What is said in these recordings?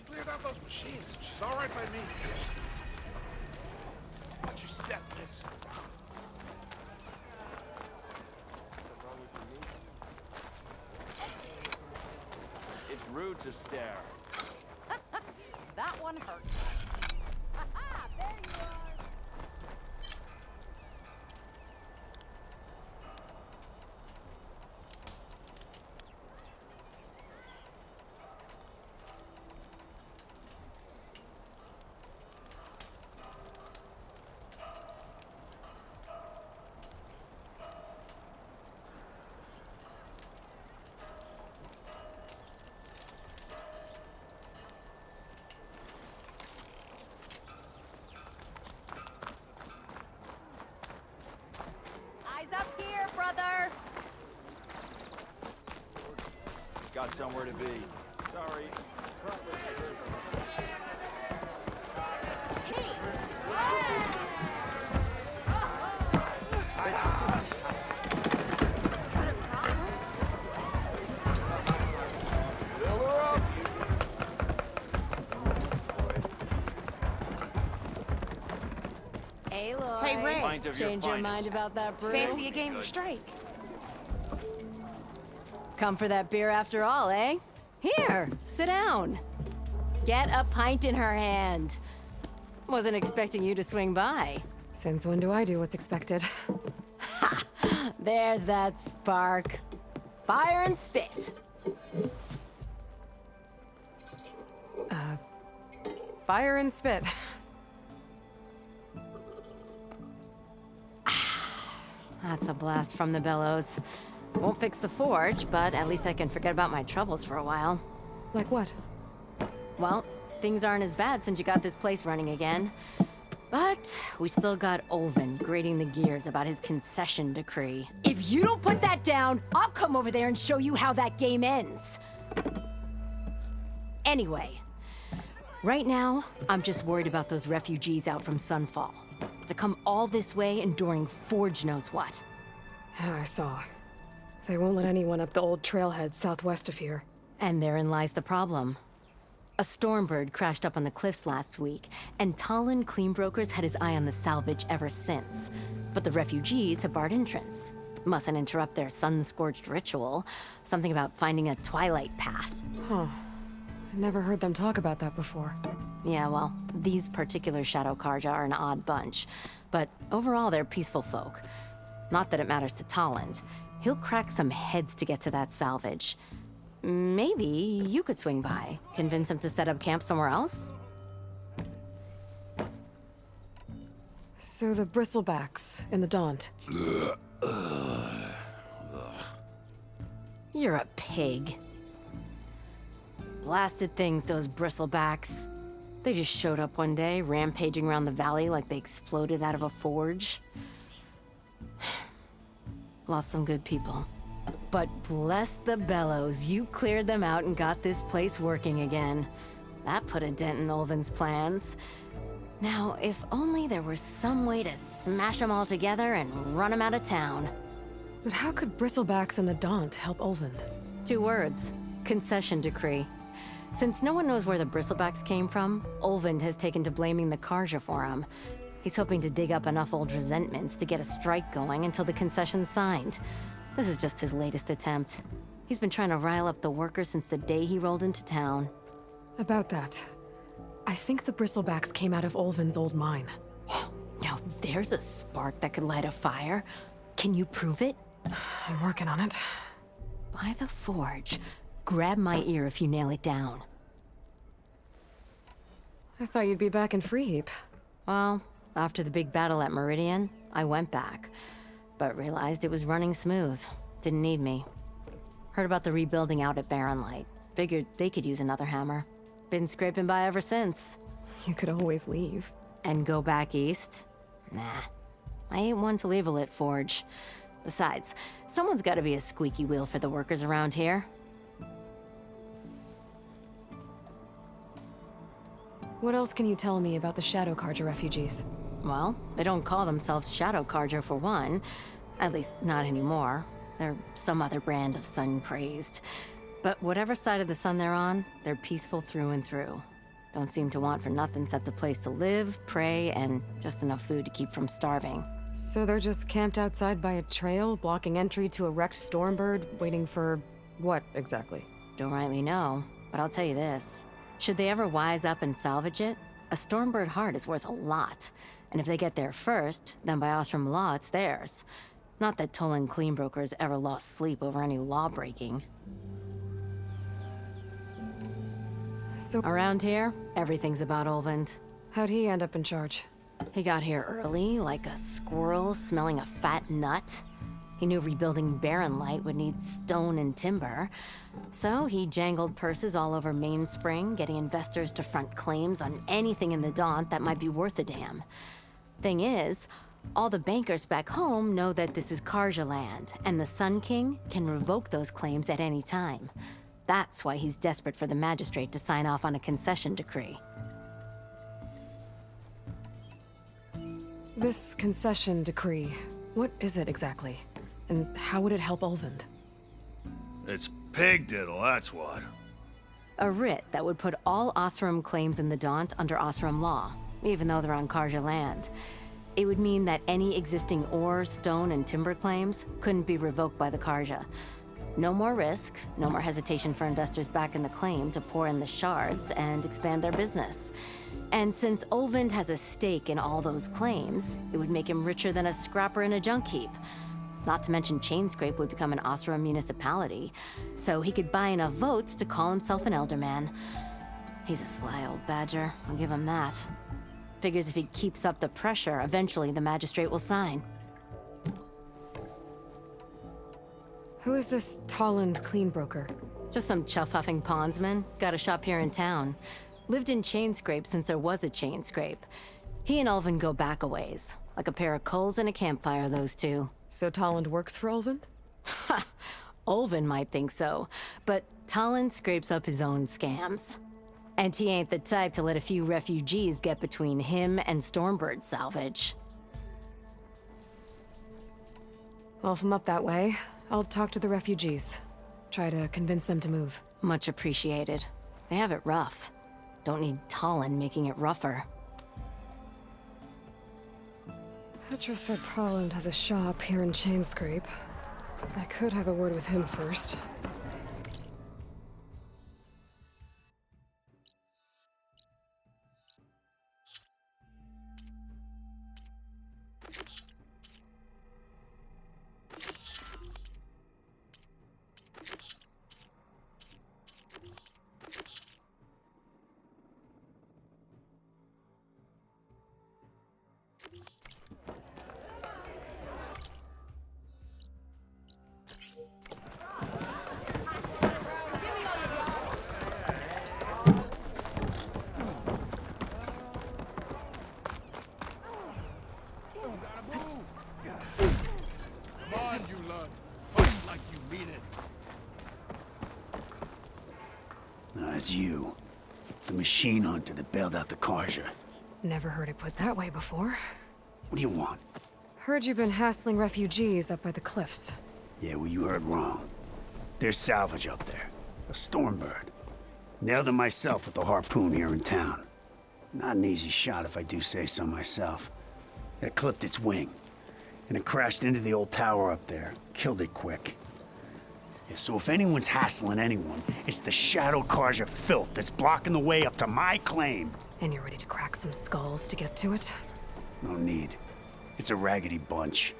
cleared out those machines. She's all right by me. Watch your step, miss. It's rude to stare. That one hurts. Ha-ha! There you are! Eyes up here, brother! Got somewhere to be. Sorry. Aloy. Hey, Ray. Minds of your Change your finest. mind about that brew? Fancy a game of strike? Come for that beer after all, eh? Here, sit down. Get a pint in her hand. Wasn't expecting you to swing by. Since when do I do what's expected? There's that spark. Fire and spit. Fire and spit. That's a blast from the bellows. Won't fix the forge, but at least I can forget about my troubles for a while. Like what? Well, things aren't as bad since you got this place running again. But we still got Olvin grating the gears about his concession decree. If you don't put that down, I'll come over there and show you how that game ends. Anyway, right now, I'm just worried about those refugees out from Sunfall. To come all this way enduring Forge knows what. Yeah, I saw. They won't let anyone up the old trailhead southwest of here. And therein lies the problem. A stormbird crashed up on the cliffs last week, and Talon Cleanbrokers had his eye on the salvage ever since. But the refugees have barred entrance. Mustn't interrupt their sun-scorched ritual. Something about finding a twilight path. Huh. I never heard them talk about that before. Yeah, well, these particular Shadow Karja are an odd bunch. But overall, they're peaceful folk. Not that it matters to Talon. He'll crack some heads to get to that salvage. Maybe you could swing by, convince him to set up camp somewhere else? So the bristlebacks in the Daunt. You're a pig. Blasted things, those bristlebacks. They just showed up one day, rampaging around the valley like they exploded out of a forge. Lost some good people. But bless the bellows, you cleared them out and got this place working again. That put a dent in Olvin's plans. Now, if only there was some way to smash them all together and run them out of town. But how could bristlebacks and the Daunt help Olvind? 2 words. Concession decree. Since no one knows where the bristlebacks came from, Olvind has taken to blaming the Karja for them. He's hoping to dig up enough old resentments to get a strike going until the concession's signed. This is just his latest attempt. He's been trying to rile up the workers since the day he rolled into town. About that, I think the bristlebacks came out of Olvin's old mine. Now there's a spark that could light a fire. Can you prove it? I'm working on it. By the forge. Grab my ear if you nail it down. I thought you'd be back in Freeheap. Well, after the big battle at Meridian, I went back. But realized it was running smooth. Didn't need me. Heard about the rebuilding out at Barren Light. Figured they could use another hammer. Been scraping by ever since. You could always leave. And go back east? Nah. I ain't one to leave a lit forge. Besides, someone's gotta be a squeaky wheel for the workers around here. What else can you tell me about the Shadow Karja refugees? Well, they don't call themselves Shadow Karja for one. At least, not anymore. They're some other brand of sun-crazed. But whatever side of the sun they're on, they're peaceful through and through. Don't seem to want for nothing except a place to live, pray, and just enough food to keep from starving. So they're just camped outside by a trail, blocking entry to a wrecked Stormbird, waiting for what exactly? Don't rightly know, but I'll tell you this. Should they ever wise up and salvage it, a Stormbird heart is worth a lot. And if they get there first, then by Ostrom law, it's theirs. Not that Tolan Cleanbrokers ever lost sleep over any law breaking. So Around here, everything's about Olvend. how'd he end up in charge? He got here early, like a squirrel smelling a fat nut. He knew rebuilding Barren Light would need stone and timber. So he jangled purses all over Mainspring, getting investors to front claims on anything in the Daunt that might be worth a damn. Thing is, all the bankers back home know that this is Karja land, and the Sun King can revoke those claims at any time. That's why he's desperate for the magistrate to sign off on a concession decree. This concession decree, what is it exactly? And how would it help Olvend? It's pig diddle, that's what. A writ that would put all Osram claims in the Daunt under Osram law, even though they're on Karja land. It would mean that any existing ore, stone, and timber claims couldn't be revoked by the Karja. No more risk, no more hesitation for investors back in the claim to pour in the shards and expand their business. And since Olvend has a stake in all those claims, it would make him richer than a scrapper in a junk heap. Not to mention Chainscrape would become an Osram municipality, so he could buy enough votes to call himself an elderman. He's a sly old badger, I'll give him that. Figures if he keeps up the pressure, eventually the magistrate will sign. Who is this Tolland Cleanbroker? Just some chuff-huffing pondsman. Got a shop here in town. Lived in Chainscrape since there was a Chainscrape. He and Ulvin go back a ways. Like a pair of coals and a campfire, those two. So Tolland works for Olvend? Ha! Ulvin might think so, but Talon scrapes up his own scams. And he ain't the type to let a few refugees get between him and Stormbird salvage. Well, if I'm up that way, I'll talk to the refugees. Try to convince them to move. Much appreciated. They have it rough. Don't need Talon making it rougher. Petra said Tolland has a shop here in Chainscrape. I could have a word with him first. Come on, you lug. Fight like you mean it. It's you. The machine hunter that bailed out the Karja. Never heard it put that way before. What do you want? Heard you've been hassling refugees up by the cliffs. Yeah, well, you heard wrong. There's salvage up there. A Stormbird. Nailed him myself with the harpoon here in town. Not an easy shot if I do say so myself. It clipped its wing. And it crashed into the old tower up there. Killed it quick. Yeah, so if anyone's hassling anyone, it's the Shadow Karja filth that's blocking the way up to my claim. And you're ready to crack some skulls to get to it? No need. It's a raggedy bunch.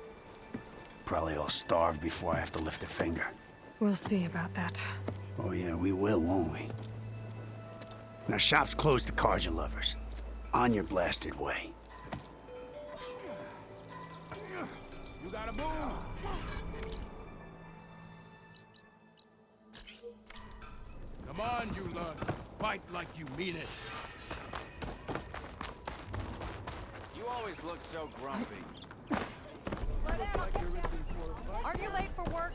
Probably all starved before I have to lift a finger. We'll see about that. Oh yeah, we will, won't we? Now shop's closed to Karja lovers. On your blasted way. You gotta move. Come on, you lug. Fight like you mean it. You always look so grumpy. Slow down. Aren't you late for work?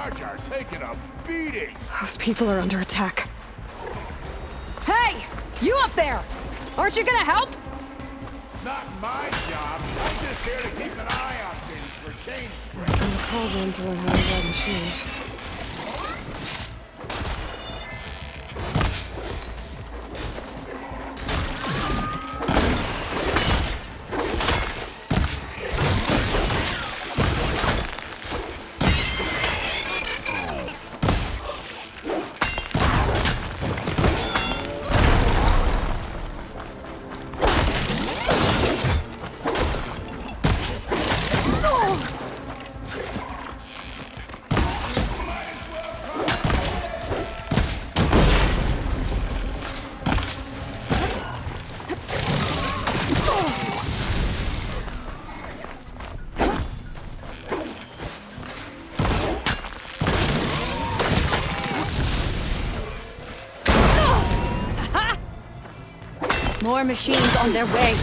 Karja taking a beating. Those people are under attack. Hey! You up there! Aren't you gonna help? Not my job. I'm just here to keep an eye on things for change. I'm gonna call them to learn how to ride machines. More machines on their way.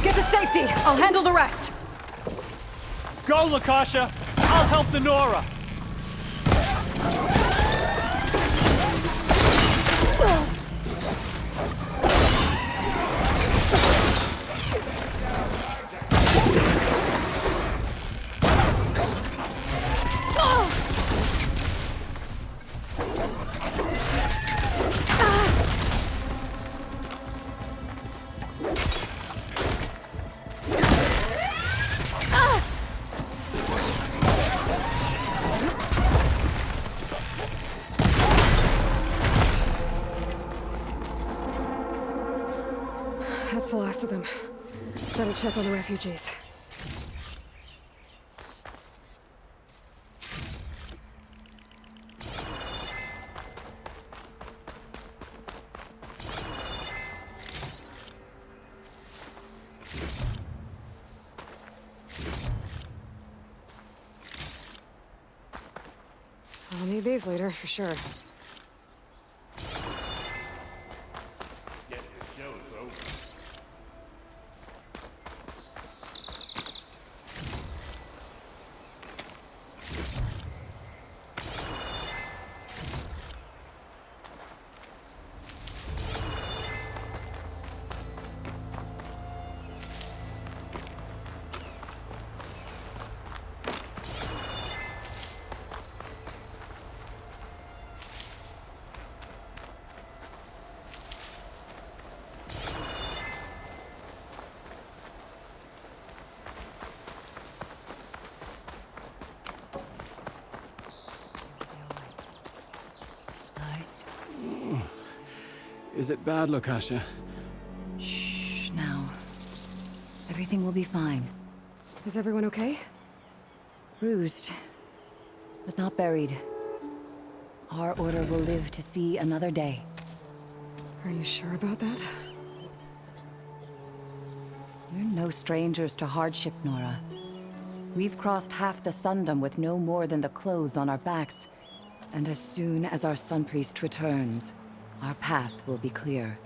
Get to safety. I'll handle the rest. Go, Lakasha! I'll help the Nora! That's the last of them. Better check on the refugees. I'll need these later, for sure. Get the show's over. Is it bad, Lakasha? Shh, now. Everything will be fine. Is everyone okay? Bruised, but not buried. Our order will live to see another day. Are you sure about that? We're no strangers to hardship, Nora. We've crossed half the Sundom with no more than the clothes on our backs. And as soon as our Sun Priest returns, our path will be clear.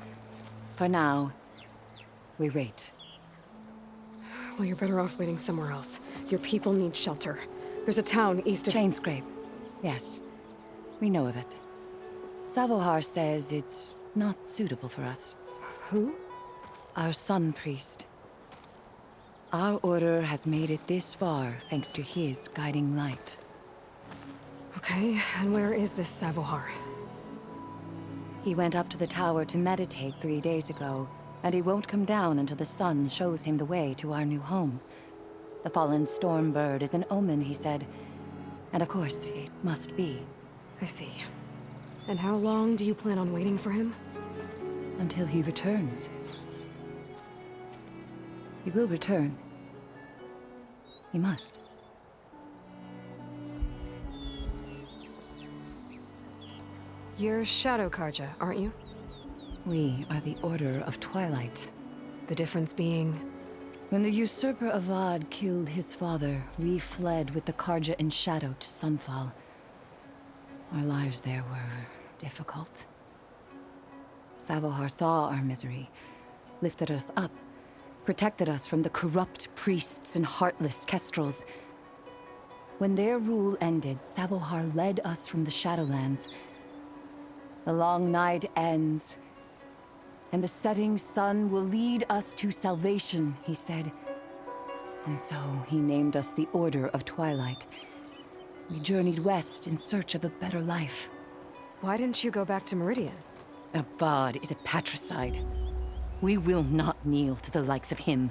For now, we wait. Well, you're better off waiting somewhere else. Your people need shelter. There's a town east of... Chainscrape. Yes, we know of it. Savohar says it's not suitable for us. Who? Our Sun Priest. Our order has made it this far thanks to his guiding light. Okay, and where is this Savohar? He went up to the tower to meditate 3 days ago, and he won't come down until the sun shows him the way to our new home. The fallen storm bird is an omen, he said. And of course, it must be. I see. And how long do you plan on waiting for him? Until he returns. He will return. He must. You're Shadow Karja, aren't you? We are the Order of Twilight. The difference being... When the usurper Avad killed his father, we fled with the Karja in shadow to Sunfall. Our lives there were difficult. Savohar saw our misery, lifted us up, protected us from the corrupt priests and heartless kestrels. When their rule ended, Savohar led us from the Shadowlands. The long night ends, and the setting sun will lead us to salvation, he said. And so he named us the Order of Twilight. We journeyed west in search of a better life. Why didn't you go back to Meridian? Avad is a patricide. We will not kneel to the likes of him.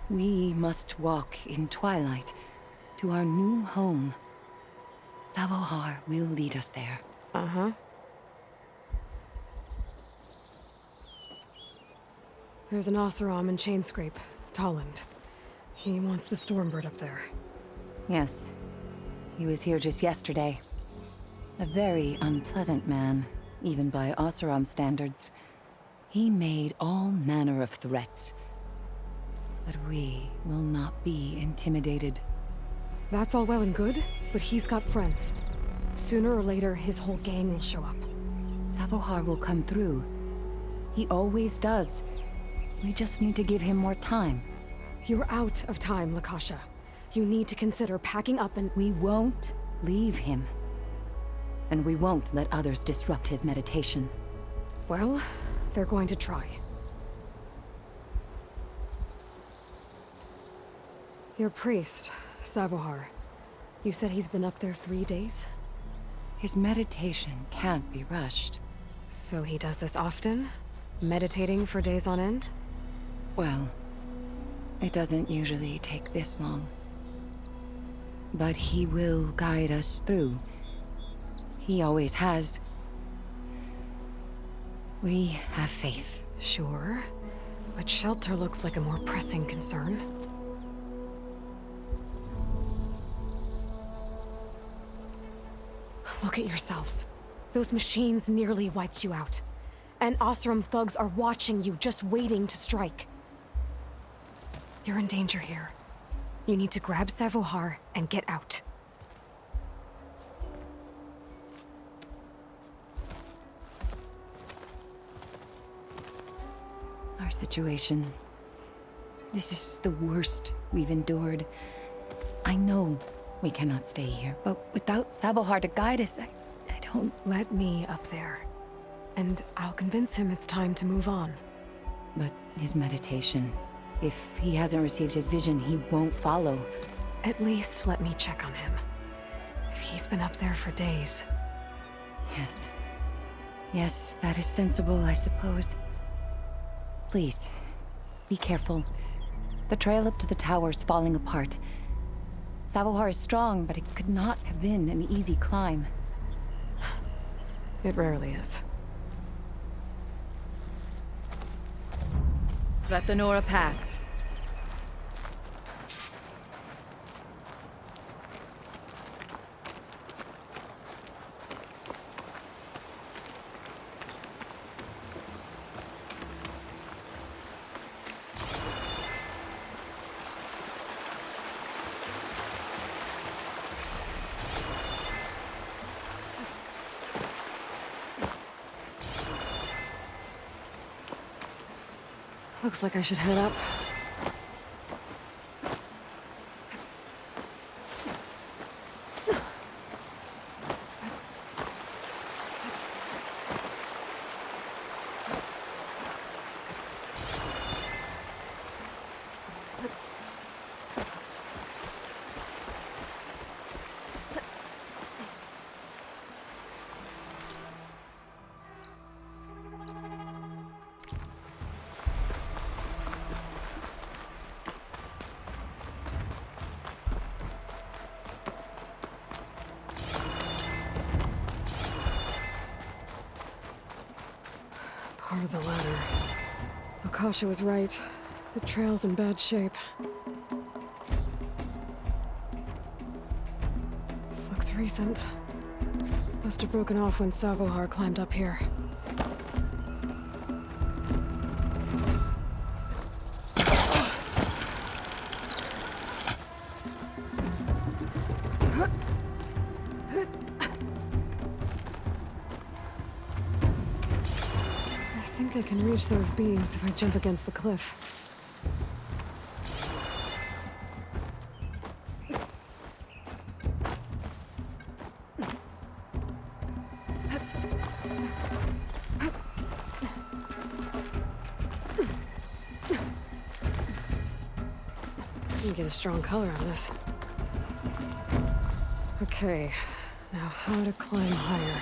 We must walk in twilight to our new home. Savohar will lead us there. Uh-huh. There's an Oseram in Chainscrape, Tolland. He wants the Stormbird up there. Yes. He was here just yesterday. A very unpleasant man, even by Oseram standards. He made all manner of threats. But we will not be intimidated. That's all well and good, but he's got friends. Sooner or later, his whole gang will show up. Savohar will come through. He always does. We just need to give him more time. You're out of time, Lakasha. You need to consider packing up and— We won't leave him. And we won't let others disrupt his meditation. Well, they're going to try. Your priest, Savohar. You said he's been up there 3 days? His meditation can't be rushed. So he does this often? Meditating for days on end? Well, it doesn't usually take this long. But he will guide us through. He always has. We have faith. Sure. But shelter looks like a more pressing concern. Look at yourselves. Those machines nearly wiped you out. And Oseram thugs are watching you, just waiting to strike. You're in danger here. You need to grab Savohar and get out. Our situation. This is the worst we've endured. I know we cannot stay here, but without Savohar to guide us, I don't... Let me up there. And I'll convince him it's time to move on. But his meditation... If he hasn't received his vision, he won't follow. At least let me check on him. If he's been up there for days. Yes. Yes, that is sensible, I suppose. Please, be careful. The trail up to the tower's falling apart. Savohar is strong, but it could not have been an easy climb. It rarely is. Let the Nora pass. Looks like I should head up. Part of the ladder. Akasha was right. The trail's in bad shape. This looks recent. Must have broken off when Savohar climbed up here. I think I can reach those beams if I jump against the cliff. I can get a strong color out of this. Okay, now how to climb higher.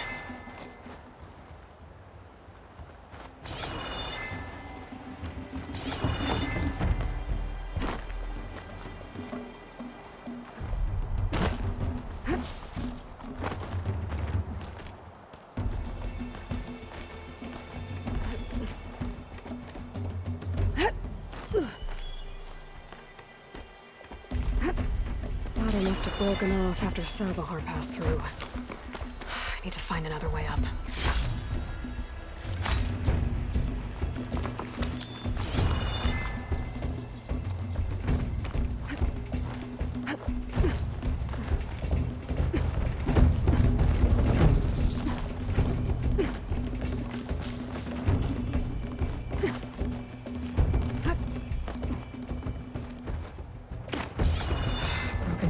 Ladder must have broken off after Savahar passed through. I need to find another way up.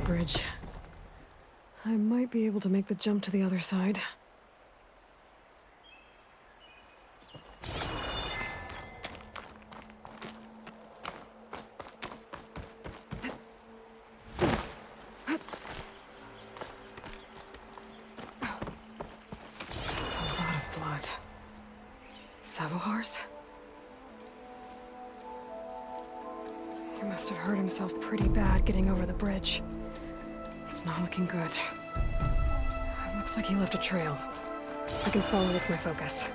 Bridge. I might be able to make the jump to the other side. That's a lot of blood. Savohar's? He must have hurt himself pretty bad getting over the bridge. It's not looking good. It looks like he left a trail. I can follow with my focus.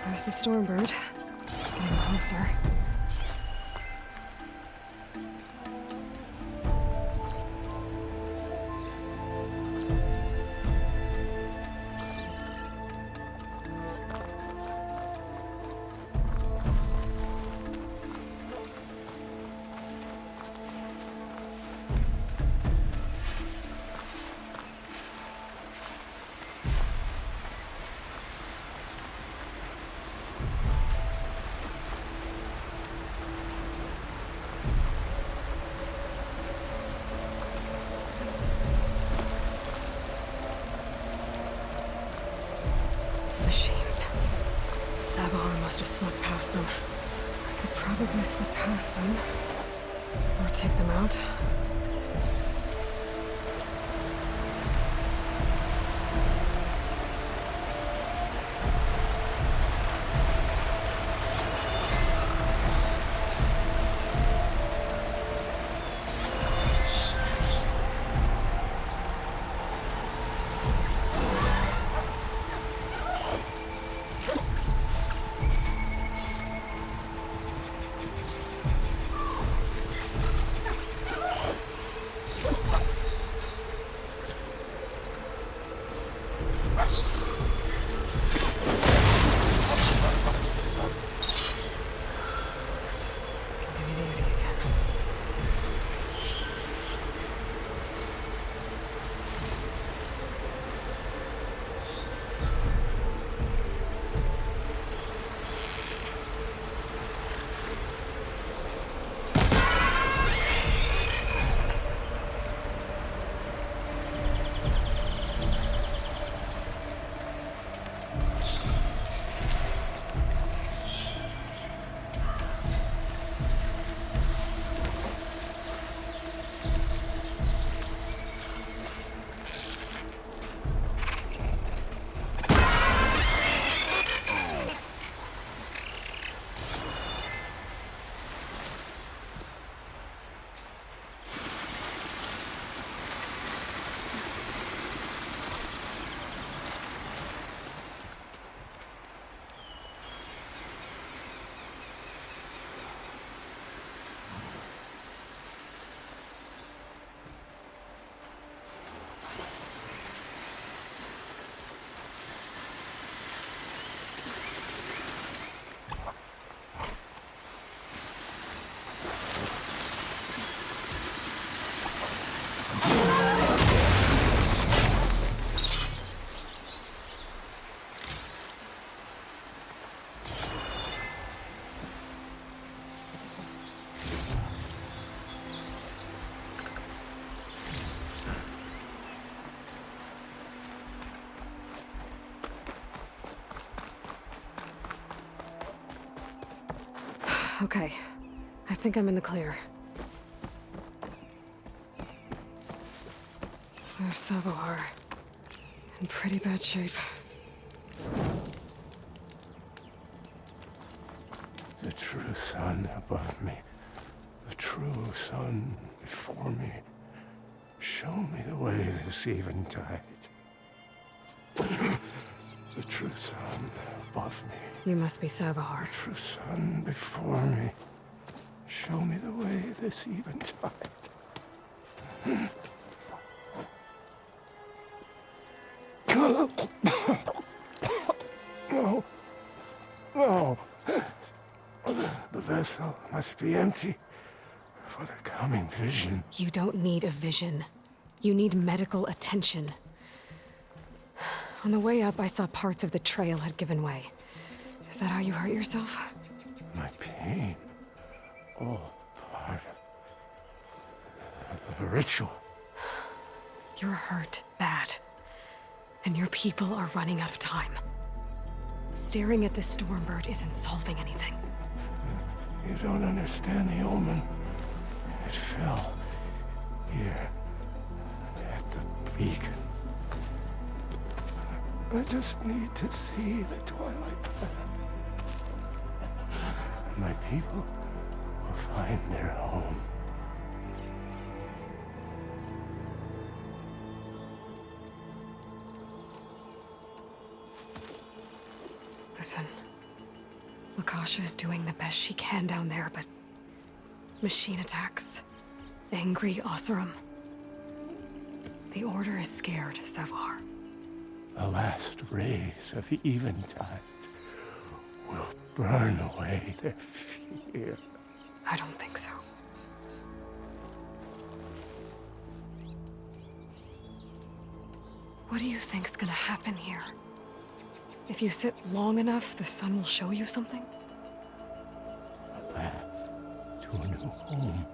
There's the Stormbird. Getting closer. Machines. Savahar must have snuck past them. I could probably slip past them. Or take them out. Okay. I think I'm in the clear. There's Savohar. In pretty bad shape. The true sun above me. The true sun before me. Show me the way this eventide. The true sun above me. You must be Savohar. The true sun before me. Show me the way this eventide. No. No. The vessel must be empty for the coming vision. You don't need a vision. You need medical attention. On the way up, I saw parts of the trail had given way. Is that how you hurt yourself? My pain. All part of the ritual. You're hurt bad. And your people are running out of time. Staring at the Stormbird isn't solving anything. You don't understand the omen. It fell here at the beacon. I just need to see the twilight path. And my people will find their home. Listen, Lakasha is doing the best she can down there, but machine attacks, angry Oseram. The Order is scared, Savohar. The last rays of eventide will burn away their fear. I don't think so. What do you think's gonna happen here? If you sit long enough, the sun will show you something? A path to a new home.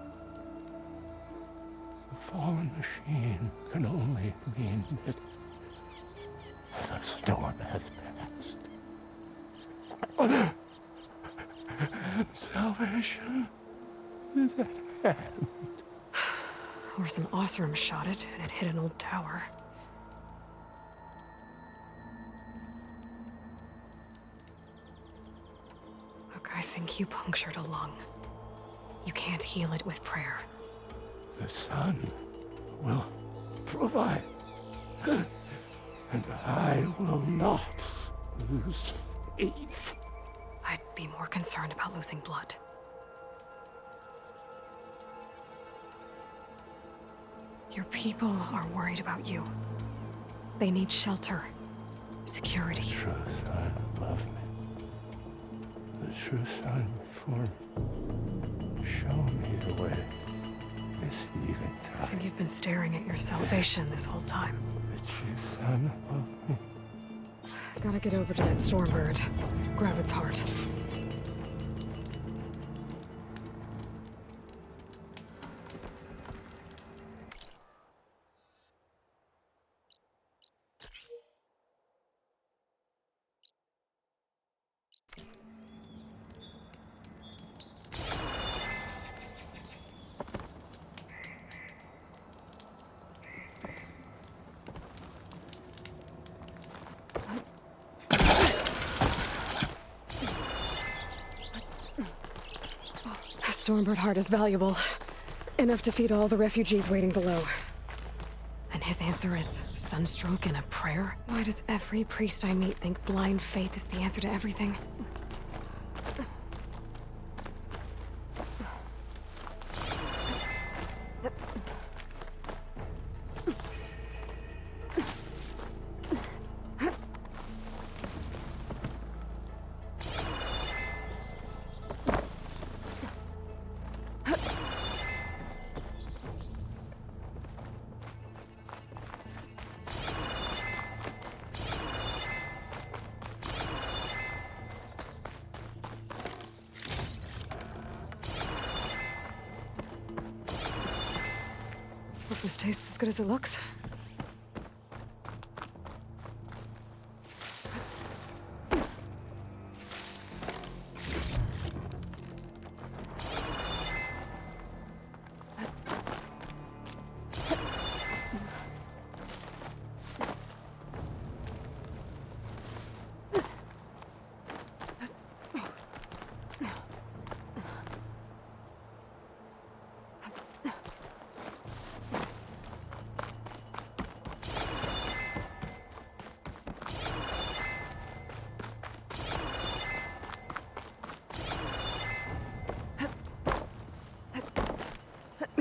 The fallen machine can only mean that the storm has passed. And salvation is at hand. Or some Oseram shot it, and it hit an old tower. Look, I think you punctured a lung. You can't heal it with prayer. The sun will provide. And I will not lose faith. I'd be more concerned about losing blood. Your people are worried about you. They need shelter, security. The true sun above me. The true sun before me. Show me the way. This I eventide. think you've been staring at your salvation this whole time. The true sun above me. Gotta get over to that Stormbird. Grab its heart. Stormbird heart is valuable. Enough to feed all the refugees waiting below. And his answer is sunstroke and a prayer? Why does every priest I meet think blind faith is the answer to everything? Hope this tastes as good as it looks.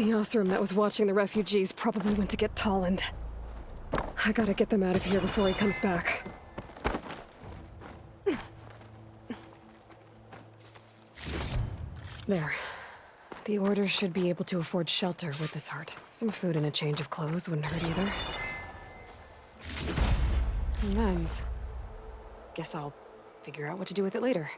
The Osram that was watching the refugees probably went to get Tolland. I gotta get them out of here before he comes back. There. The Order should be able to afford shelter with this heart. Some food and a change of clothes wouldn't hurt either. Lens. Guess I'll figure out what to do with it later.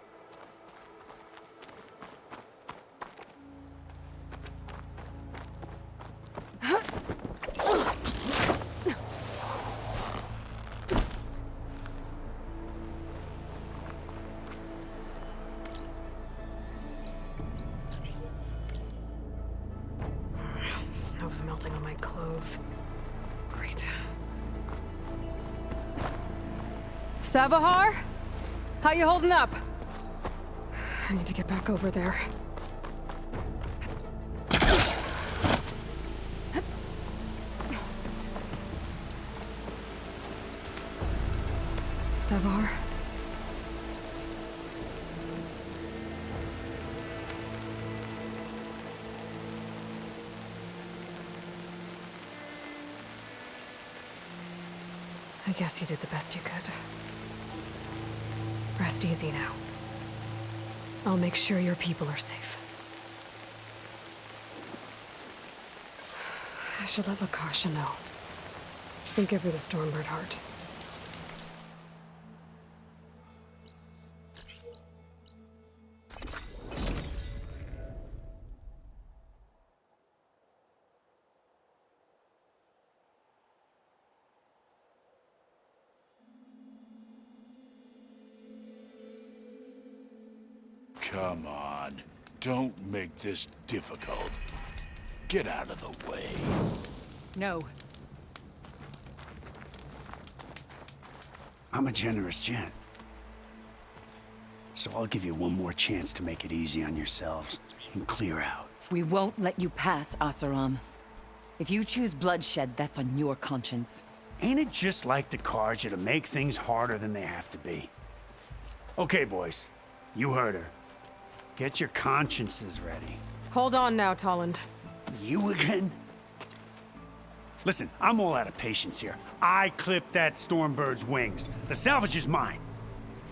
Snow's melting on my clothes. Great. Savahar? How you holding up? I need to get back over there. Savahar? I guess you did the best you could. Rest easy now. I'll make sure your people are safe. I should let Lakasha know. And give her the Stormbird heart. Come on. Don't make this difficult. Get out of the way. No. I'm a generous gent. So I'll give you one more chance to make it easy on yourselves and clear out. We won't let you pass, Asaram. If you choose bloodshed, that's on your conscience. Ain't it just like the Carja to make things harder than they have to be? Okay, boys. You heard her. Get your consciences ready. Hold on now, Tolland. You again? Listen, I'm all out of patience here. I clipped that Stormbird's wings. The salvage is mine.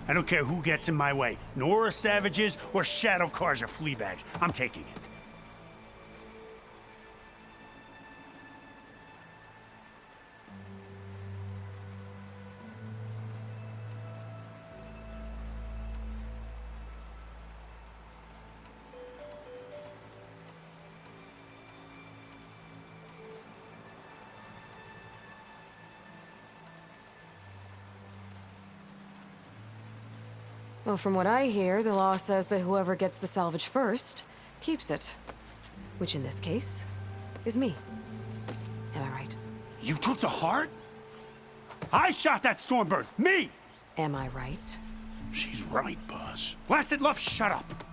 I don't care who gets in my way. Nora savages or Shadow Carja fleabags. I'm taking it. Well, from what I hear, the law says that whoever gets the salvage first keeps it. Which in this case is me. Am I right? You took the heart? I shot that Stormbird! Me! Am I right? She's right, boss. Blasted love, shut up!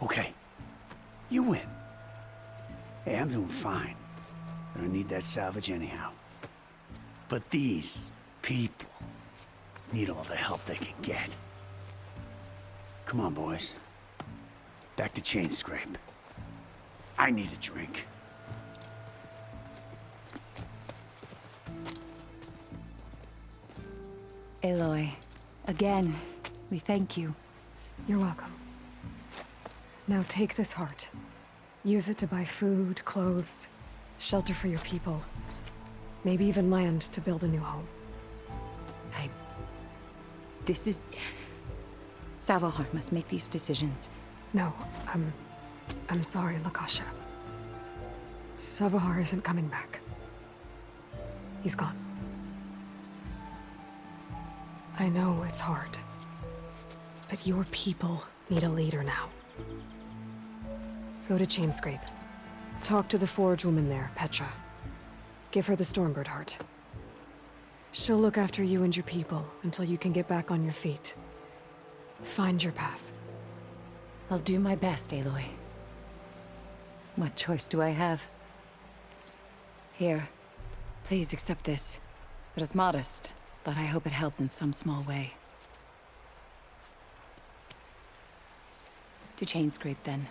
Okay. You win. Hey, I'm doing fine. I don't need that salvage anyhow. But these people need all the help they can get. Come on, boys. Back to Chain Scrape. I need a drink. Aloy, again, we thank you. You're welcome. Now take this heart. Use it to buy food, clothes, shelter for your people. Maybe even land to build a new home. This is... Savahar must make these decisions. No, I'm sorry, Lakasha. Savahar isn't coming back. He's gone. I know it's hard, but your people need a leader now. Go to Chainscrape. Talk to the forge woman there, Petra. Give her the Stormbird heart. She'll look after you and your people until you can get back on your feet. Find your path. I'll do my best, Aloy. What choice do I have? Here, please accept this. It is modest, but I hope it helps in some small way. To chain scrape, then.